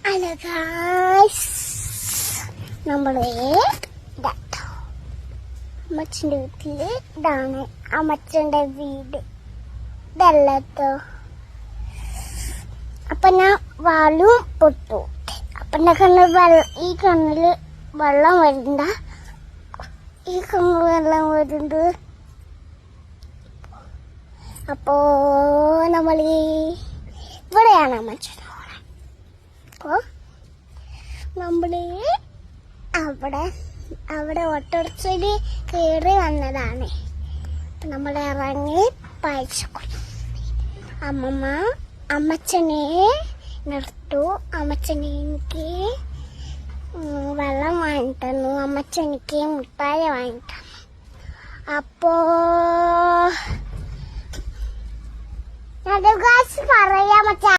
Hello guys, നമ്മള് അമ്മച്ചൻ്റെ വീട്ടില് ഇതാണ് അമ്മച്ചൻ്റെ വീട്. ഇതല്ലോ. അപ്പൊ ഞാൻ വാലും പൊട്ടു. അപ്പൊ ഈ കണ്ണില് വെള്ളം വരണ്ട, ഈ കണ്ണിൽ വെള്ളം വരുന്നുണ്ട്. അപ്പോ നമ്മൾ ഇവിടെയാണ് അമ്മച്ചൻ. അപ്പോ നമ്മള് അവിടെ ഓട്ടോറിക്ഷയില് കയറി വന്നതാണ്. നമ്മൾ ഇറങ്ങി പൈസ അമ്മച്ചനെ നിർത്തു. അമ്മച്ചനെ എനിക്ക് വെള്ളം വാങ്ങിത്തന്നു. അമ്മച്ചനെനിക്ക് മുട്ടായി വാങ്ങിത്തന്നു. അപ്പോ പറയാ മച്ചാ.